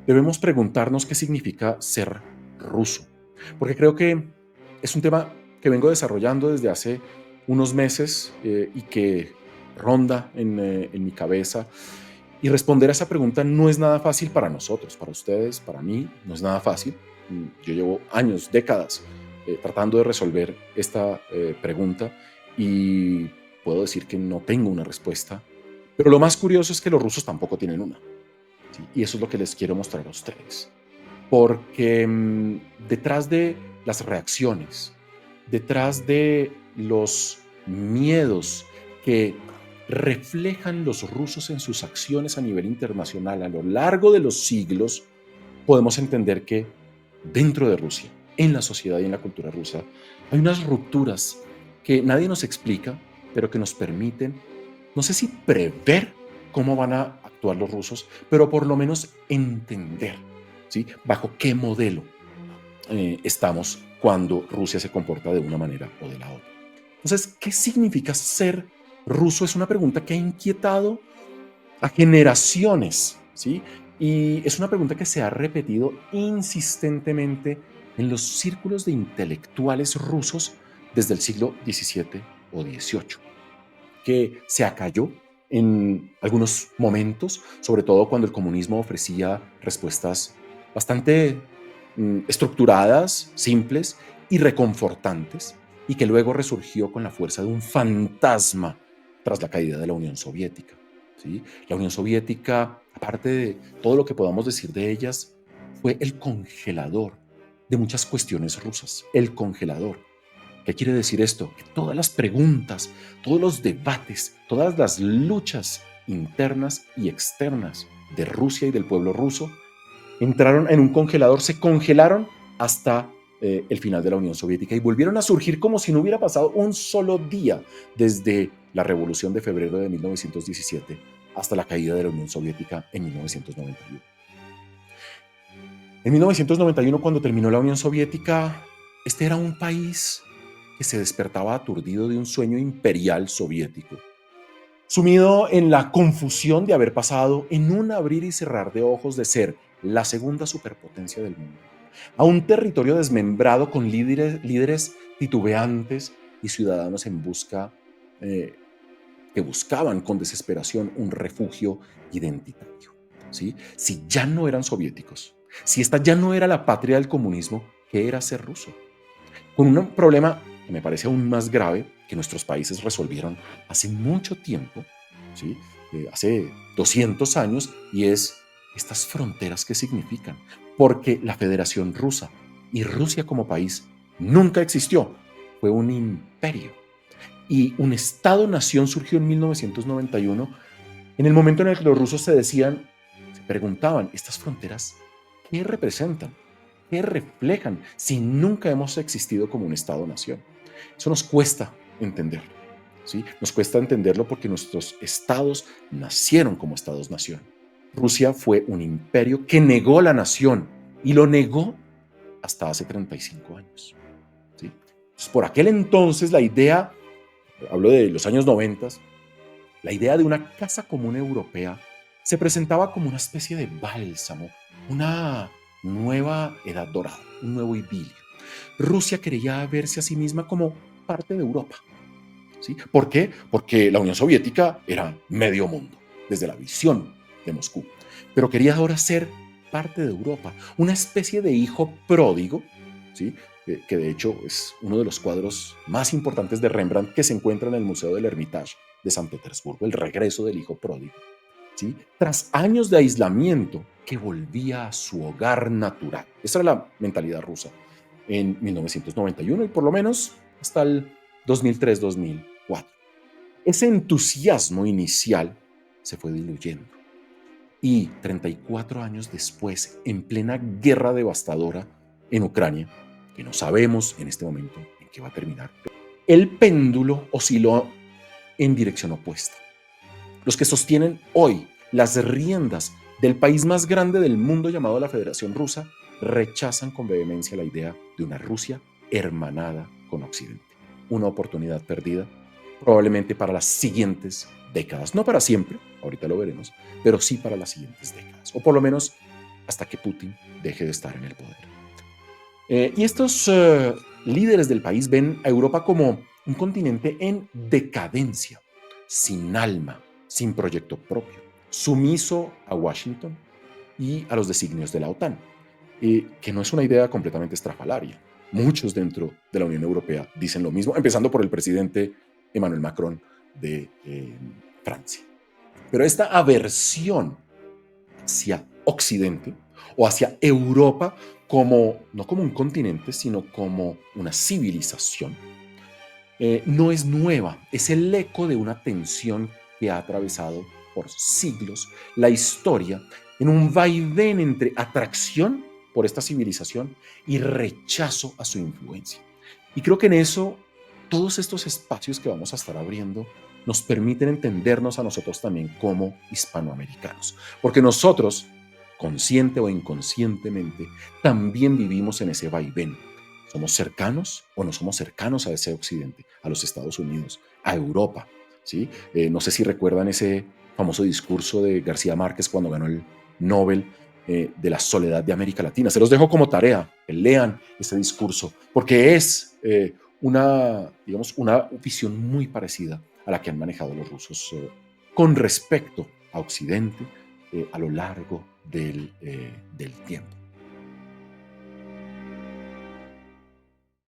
debemos preguntarnos qué significa ser ruso, porque creo que es un tema que vengo desarrollando desde hace unos meses y que ronda en mi cabeza. Y responder a esa pregunta no es nada fácil para nosotros, para ustedes, para mí, no es nada fácil. Yo llevo años, décadas, tratando de resolver esta pregunta y puedo decir que no tengo una respuesta. Pero lo más curioso es que los rusos tampoco tienen una. ¿Sí? Y eso es lo que les quiero mostrar a ustedes. Porque detrás de las reacciones, detrás de los miedos que reflejan los rusos en sus acciones a nivel internacional a lo largo de los siglos, podemos entender que dentro de Rusia, en la sociedad y en la cultura rusa, hay unas rupturas que nadie nos explica, pero que nos permiten, no sé si prever cómo van a actuar los rusos, pero por lo menos entender, ¿sí? Bajo qué modelo estamos cuando Rusia se comporta de una manera o de la otra. Entonces, ¿qué significa ser ruso? Es una pregunta que ha inquietado a generaciones, ¿sí? Y es una pregunta que se ha repetido insistentemente en los círculos de intelectuales rusos desde el siglo XVII o XVIII, que se acalló en algunos momentos, sobre todo cuando el comunismo ofrecía respuestas bastante estructuradas, simples y reconfortantes, y que luego resurgió con la fuerza de un fantasma tras la caída de la Unión Soviética. ¿Sí? La Unión Soviética, aparte de todo lo que podamos decir de ellas, fue el congelador de muchas cuestiones rusas, el congelador. ¿Qué quiere decir esto? Que todas las preguntas, todos los debates, todas las luchas internas y externas de Rusia y del pueblo ruso entraron en un congelador, se congelaron hasta el final de la Unión Soviética y volvieron a surgir como si no hubiera pasado un solo día desde la Revolución de Febrero de 1917 hasta la caída de la Unión Soviética en 1991. En 1991, cuando terminó la Unión Soviética, este era un país que se despertaba aturdido de un sueño imperial soviético, sumido en la confusión de haber pasado en un abrir y cerrar de ojos de ser la segunda superpotencia del mundo, a un territorio desmembrado con líderes titubeantes y ciudadanos en busca, eh, que buscaban con desesperación un refugio identitario. ¿Sí? Si ya no eran soviéticos, si esta ya no era la patria del comunismo, ¿qué era ser ruso? Con un problema que me parece aún más grave, que nuestros países resolvieron hace mucho tiempo, ¿sí? Hace 200 años, y es estas fronteras que significan. Porque la Federación Rusa y Rusia como país nunca existió, fue un imperio. Y un Estado-nación surgió en 1991, en el momento en el que los rusos se preguntaban, ¿estas fronteras qué representan? ¿Qué reflejan si nunca hemos existido como un Estado-nación? Eso nos cuesta entenderlo, ¿sí? Nos cuesta entenderlo porque nuestros estados nacieron como estados-nación. Rusia fue un imperio que negó la nación y lo negó hasta hace 35 años, ¿sí? Entonces, por aquel entonces la idea, hablo de los años 90, la idea de una casa común europea se presentaba como una especie de bálsamo, una nueva edad dorada, un nuevo idilio. Rusia quería verse a sí misma como parte de Europa. ¿Sí? ¿Por qué? Porque la Unión Soviética era medio mundo, desde la visión de Moscú. Pero quería ahora ser parte de Europa, una especie de hijo pródigo, ¿sí? Que de hecho es uno de los cuadros más importantes de Rembrandt que se encuentra en el Museo del Hermitage de San Petersburgo, el regreso del hijo pródigo. ¿Sí? Tras años de aislamiento, que volvía a su hogar natural. Esa era la mentalidad rusa en 1991 y por lo menos hasta el 2003-2004. Ese entusiasmo inicial se fue diluyendo y 34 años después, en plena guerra devastadora en Ucrania, que no sabemos en este momento en qué va a terminar, el péndulo osciló en dirección opuesta. Los que sostienen hoy las riendas del país más grande del mundo llamado la Federación Rusa rechazan con vehemencia la idea de una Rusia hermanada con Occidente. Una oportunidad perdida, probablemente para las siguientes décadas. No para siempre, ahorita lo veremos, pero sí para las siguientes décadas. O por lo menos hasta que Putin deje de estar en el poder. Y estos líderes del país ven a Europa como un continente en decadencia, sin alma, sin proyecto propio, sumiso a Washington y a los designios de la OTAN, que no es una idea completamente estrafalaria. Muchos dentro de la Unión Europea dicen lo mismo, empezando por el presidente Emmanuel Macron de Francia. Pero esta aversión hacia Occidente o hacia Europa como, no como un continente, sino como una civilización, no es nueva, es el eco de una tensión que ha atravesado por siglos la historia en un vaivén entre atracción por esta civilización y rechazo a su influencia. Y creo que en eso todos estos espacios que vamos a estar abriendo nos permiten entendernos a nosotros también como hispanoamericanos, porque nosotros, consciente o inconscientemente, también vivimos en ese vaivén. ¿Somos cercanos o no somos cercanos a ese occidente, a los Estados Unidos, a Europa? ¿Sí? No sé si recuerdan ese famoso discurso de García Márquez cuando ganó el Nobel de la soledad de América Latina. Se los dejo como tarea, que lean ese discurso, porque es digamos, una visión muy parecida a la que han manejado los rusos con respecto a Occidente a lo largo del tiempo.